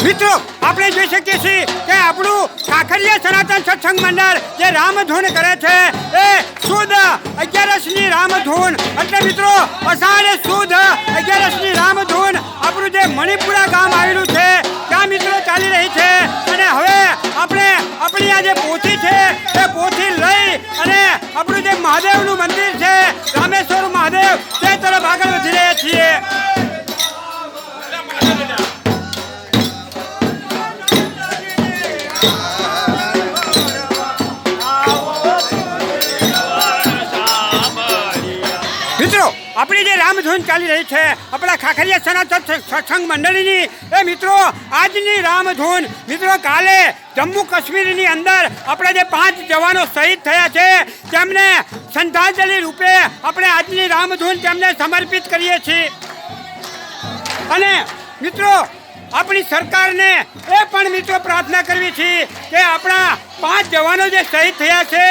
મિત્રો આપણે જોઈ શકીએ છીએ કે આપણું કાંકરિયા સનાતન સત્સંગ મંડળ જે રામધૂન કરે છે એ સુદ 11ની રામધૂન એટલે મિત્રો અષાઢ સુદ 11ની રામધૂન આપણું જે મણિપુરા ગામ આવેલું છે ત્યાં મિત્રો ચાલી રહી છે અને હવે આપણે આપણી આ જે પોથી છે એ પોથી લઈ અને આપણું જે મહાદેવનું મંદિર છે રામેશ્વર મહાદેવ તે તરફ આગળ વધી રહ્યા છીએ. આપણી જે રામધૂન ચાલી રહી છે આપણા કાંકરિયા સનાતન સત્સંગ મંડળીની એ મિત્રો આજની રામધૂન મિત્રો કાલે જમ્મુ કાશ્મીરની અંદર આપણે જે 5 જવાનો શહીદ થયા છે તેમને શ્રદ્ધાંજલિ રૂપે આપણે આજની રામધૂન તેમને સમર્પિત કરીએ છીએ. અને મિત્રો આપણી સરકારને એ પણ મિત્રો પ્રાર્થના કરવી છે કે આપણા 5 જવાનો જે શહીદ થયા છે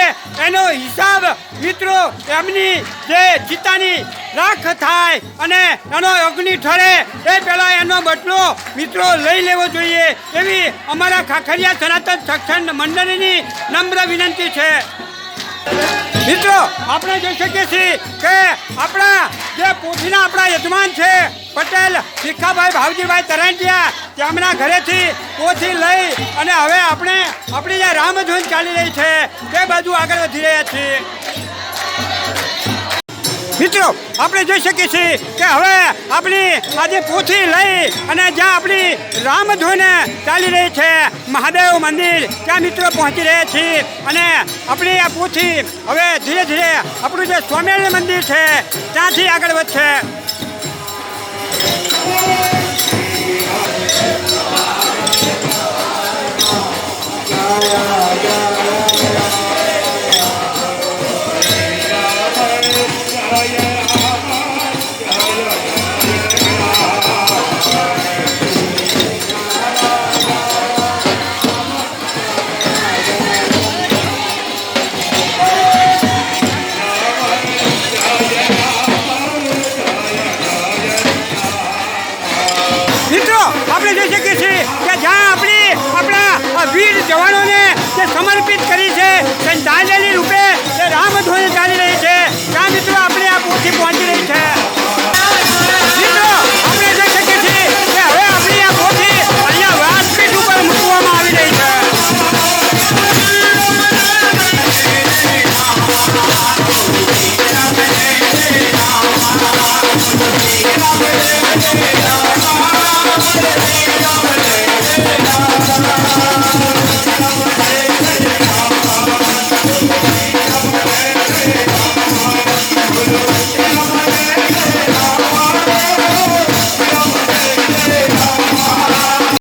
એનો હિસાબ મિત્રો એમની જે ચિતાની રાખ થાય અને એનો અગ્નિ ઠરે એ પહેલાં એનો બદલો મિત્રો લઈ લેવો જોઈએ એવી અમારા કાંકરિયા સનાતન સત્સંગ મંડળીની નમ્ર વિનંતી છે. મિત્રો આપણે જોઈ શકીએ છીએ કે આપણા જે પોથીના આપણા યજમાન છે પટેલ ભીખાભાઈ ભાવજીભાઈ તરંટિયા તેમના ઘરેથી પોથી લઈ અને હવે આપણે આપણી જે રામધૂન ચાલી રહી છે તે બાજુ આગળ વધી રહ્યા છીએ. મિત્રો આપણે જોઈ શકીએ છીએ કે હવે આપણી આજે પોથી લઈ અને જ્યાં આપણી રામધૂન ચાલી રહી છે મહાદેવ મંદિર ત્યાં મિત્રો પહોંચી રહ્યા છીએ અને આપણી આ પોથી હવે ધીરે ધીરે આપણું જે સ્વામિનારાયણ મંદિર છે ત્યાંથી આગળ વધશે. આપણે જોઈ શકીએ છીએ કે જ્યાં આપણા વીર જવાનોને જે સમર્પિત કરી છે શ્રદ્ધાંજલિ રૂપે જે રામધૂન ચાલી રહી છે ત્યાં મિત્રો આપણે આ પોથી પહોંચી રહી છે.